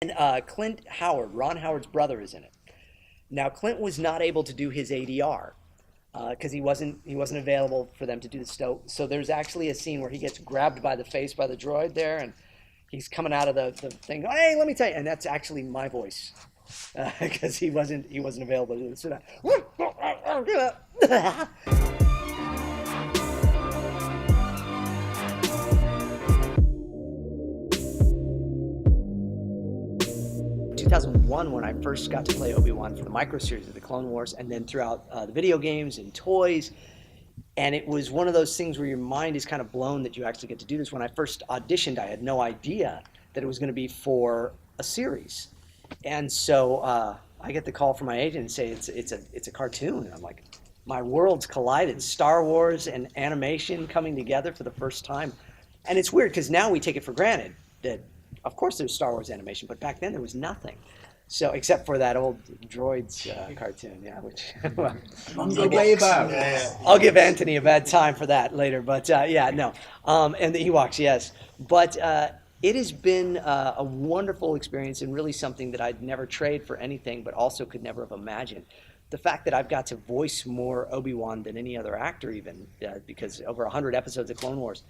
And Clint Howard, Ron Howard's brother, is in it. Now Clint was not able to do his ADR because he wasn't available for them to do the stow. So there's actually a scene where he gets grabbed by the face by the droid there, and he's coming out of the thing going, "Hey, let me tell you," and that's actually my voice because he wasn't available to do this. So 2001 when I first got to play Obi-Wan for the micro series of the Clone Wars, and then throughout the video games and toys. And it was one of those things where your mind is kind of blown that you actually get to do this. When I first auditioned, I had no idea that it was going to be for a series. And so I get the call from my agent and say it's a cartoon. And I'm like, my worlds collided. Star Wars and animation coming together for the first time. And it's weird because now we take it for granted that, of course, there's Star Wars animation, but back then there was nothing. So, except for that old droids cartoon, yeah, which well, I'll give Anthony a bad time for that later, but yeah, no, and the Ewoks, yes, but it has been a wonderful experience and really something that I'd never trade for anything, but also could never have imagined. The fact that I've got to voice more Obi-Wan than any other actor, even because over 100 episodes of Clone Wars.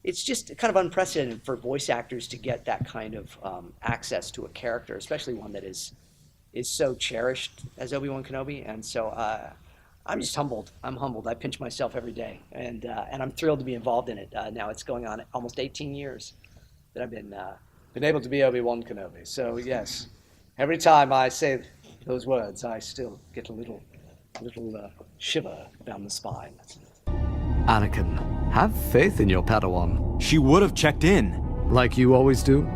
It's just kind of unprecedented for voice actors to get that kind of access to a character, especially one that is so cherished as Obi-Wan Kenobi. And so I'm just humbled. I'm humbled. I pinch myself every day, and I'm thrilled to be involved in it. Now it's going on almost 18 years that I've been able to be Obi-Wan Kenobi. So yes, every time I say those words, I still get a little shiver down the spine. Anakin, have faith in your Padawan. She would have checked in. Like you always do.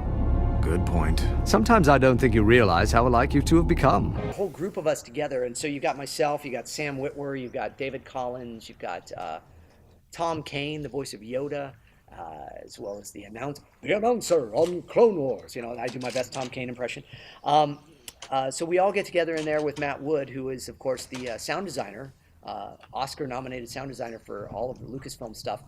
Good point. Sometimes I don't think you realize how alike you two have become. A whole group of us together, and so you got myself, you got Sam Witwer, you've got David Collins, you've got Tom Kane, the voice of Yoda, as well as the announcer on Clone Wars. You know, I do my best Tom Kane impression. So we all get together in there with Matt Wood, who is, of course, the sound designer, Oscar-nominated sound designer for all of the Lucasfilm stuff.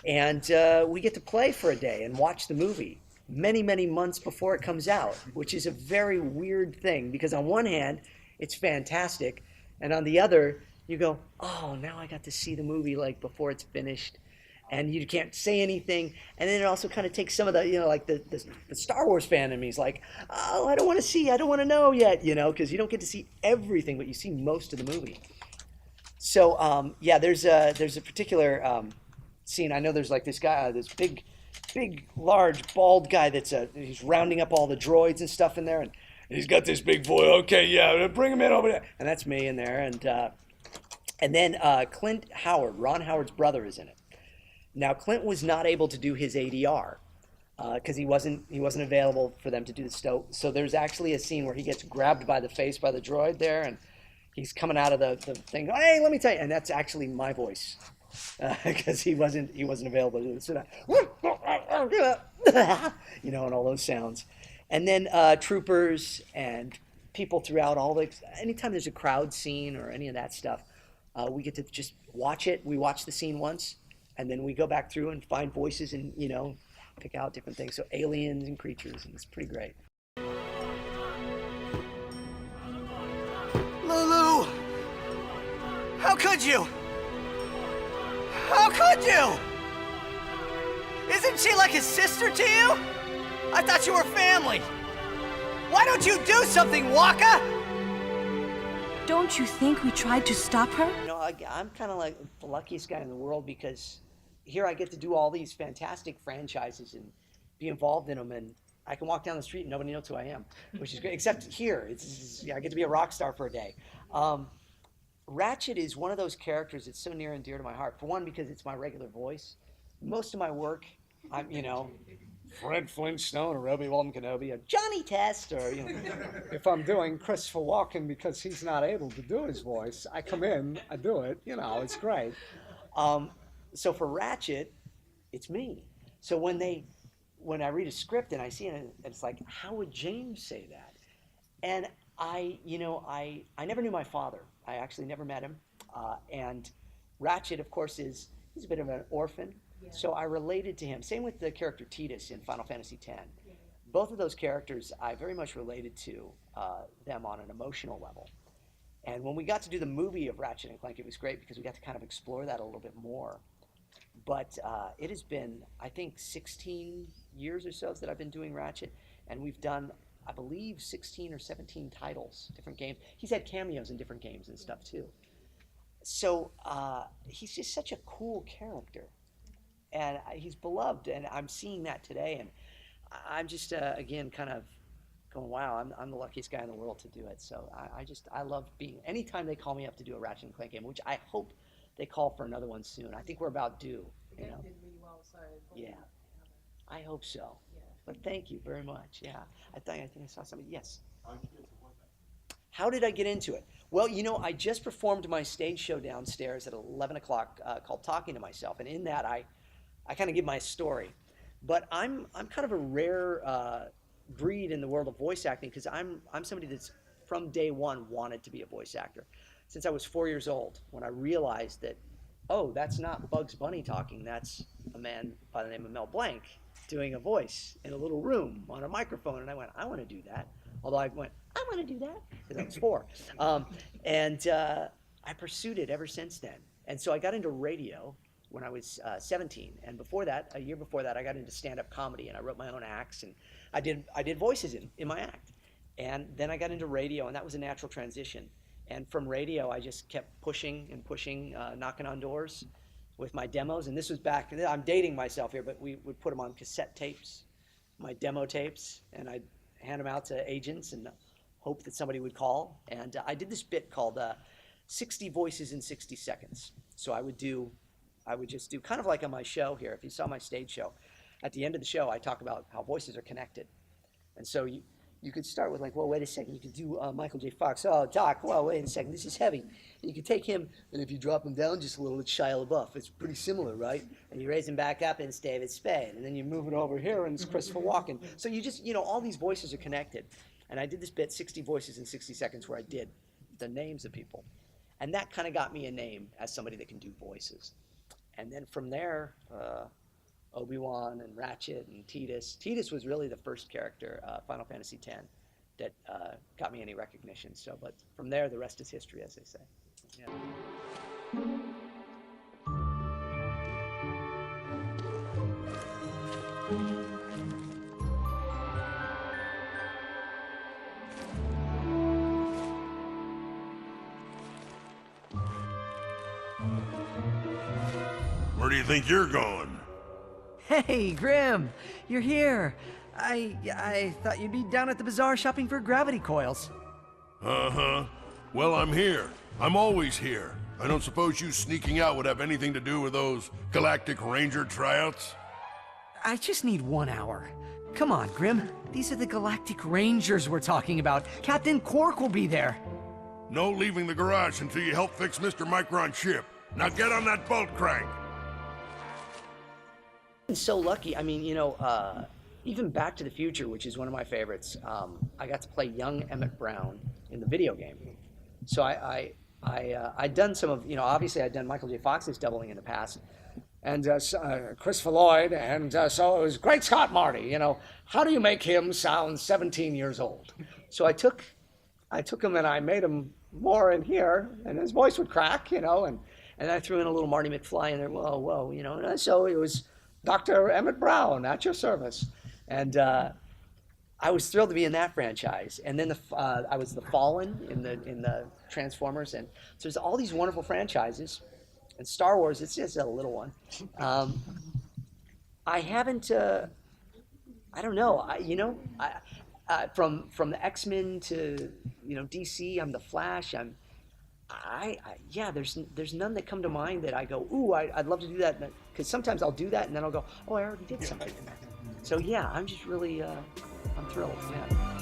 And we get to play for a day and watch the movie many, many months before it comes out, which is a very weird thing because on one hand, it's fantastic, and on the other, you go, oh, now I got to see the movie like before it's finished, and you can't say anything. And then it also kind of takes some of the, you know, like the Star Wars fan in me is like, oh, I don't want to know yet, you know, because you don't get to see everything, but you see most of the movie. So yeah, there's a particular scene. I know there's like this guy, this big, large, bald guy he's rounding up all the droids and stuff in there, and he's got this big voice. Okay, yeah, bring him in over there, and that's me in there. And then Clint Howard, Ron Howard's brother, is in it. Now Clint was not able to do his ADR because he wasn't available for them to do the stow. So there's actually a scene where he gets grabbed by the face by the droid there, and he's coming out of the thing going, "Hey, let me tell you," and that's actually my voice because he wasn't available to do this. You know, and all those sounds. And then troopers and people throughout anytime there's a crowd scene or any of that stuff, we get to just watch it. We watch the scene once, and then we go back through and find voices and, you know, pick out different things. So aliens and creatures, and it's pretty great. Lulu! How could you? How could you? Isn't she like a sister to you? I thought you were family. Why don't you do something, Waka? Don't you think we tried to stop her? You know, I'm kind of like the luckiest guy in the world because here I get to do all these fantastic franchises and be involved in them, and I can walk down the street and nobody knows who I am, which is great. Except here, I get to be a rock star for a day. Ratchet is one of those characters that's so near and dear to my heart. For one, because it's my regular voice. Most of my work, I'm, you know, Fred Flintstone or Obi-Wan Kenobi or Johnny Test, or, you know, if I'm doing Christopher Walken because he's not able to do his voice, I come in, I do it, you know, it's great. So for Ratchet, it's me. So when I read a script and I see it, it's like, how would James say that? And I never knew my father. I actually never met him. And Ratchet, of course, he's a bit of an orphan. Yeah. So I related to him. Same with the character Tidus in Final Fantasy X. Yeah. both of those characters, I very much related to them on an emotional level. And when we got to do the movie of Ratchet and Clank, it was great because we got to kind of explore that a little bit more. But it has been, I think, 16 years or so that I've been doing Ratchet, and we've done, I believe, 16 or 17 titles, different games. He's had cameos in different games and stuff too. So he's just such a cool character, and he's beloved, and I'm seeing that today, and I'm just, again, kind of going, wow, I'm the luckiest guy in the world to do it. So I love being, anytime they call me up to do a Ratchet and Clank game, which I hope they call for another one soon. I think we're about due. The game did really well, so Yeah, I hope so. Yeah. But thank you very much. Yeah, I think I saw somebody. Yes. How did I get into it? Well, you know, I just performed my stage show downstairs at 11 o'clock called Talking to Myself, and in that I kind of give my story. But I'm kind of a rare breed in the world of voice acting because I'm somebody that's from day one wanted to be a voice actor. Since I was 4 years old, when I realized that, oh, that's not Bugs Bunny talking, that's a man by the name of Mel Blanc doing a voice in a little room on a microphone, and I went, I want to do that. Although I went, I want to do that, because I was 4. I pursued it ever since then. And so I got into radio when I was 17, and before that, a year before that, I got into stand-up comedy, and I wrote my own acts, and I did voices in my act. And then I got into radio, and that was a natural transition. And from radio, I just kept pushing and pushing, knocking on doors with my demos. And this was back, I'm dating myself here, but we would put them on cassette tapes, my demo tapes, and I'd hand them out to agents and hope that somebody would call. And I did this bit called 60 Voices in 60 Seconds. So I would just do kind of like on my show here. If you saw my stage show, at the end of the show, I talk about how voices are connected. And so you could start with like, well, wait a second. You could do Michael J. Fox. Oh, Doc, well, wait a second. This is heavy. And you could take him, and if you drop him down just a little, it's Shia LaBeouf. It's pretty similar, right? And you raise him back up, and it's David Spade. And then you move it over here, and it's Christopher Walken. So you just, all these voices are connected. And I did this bit, 60 Voices in 60 Seconds, where I did the names of people. And that kind of got me a name as somebody that can do voices. And then from there, Obi-Wan and Ratchet and Tidus. Tidus was really the first character, Final Fantasy X, that got me any recognition. So, but from there, the rest is history, as they say. Yeah. Where do you think you're going? Hey, Grim, you're here. I thought you'd be down at the bazaar shopping for gravity coils. Uh-huh. Well, I'm here. I'm always here. I don't suppose you sneaking out would have anything to do with those Galactic Ranger tryouts? I just need 1 hour. Come on, Grim. These are the Galactic Rangers we're talking about. Captain Quark will be there. No leaving the garage until you help fix Mr. Micron's ship. Now get on that bolt crank. I'm so lucky. I mean, even Back to the Future, which is one of my favorites, I got to play young Emmett Brown in the video game. So I'd done some of, obviously I'd done Michael J. Fox's doubling in the past, and Christopher Lloyd, and so it was Great Scott, Marty. How do you make him sound 17 years old? So I took him and I made him more in here, and his voice would crack, and I threw in a little Marty McFly in there. Whoa, and so it was Dr. Emmett Brown at your service. And I was thrilled to be in that franchise. And then I was the Fallen in the Transformers. And so there's all these wonderful franchises. And Star Wars, it's just a little one. I haven't, I don't know. From the X-Men to, DC, I'm the Flash. There's none that come to mind that I go, ooh, I'd love to do that. Because sometimes I'll do that and then I'll go, oh, I already did something in that. So yeah, I'm just really, I'm thrilled, yeah.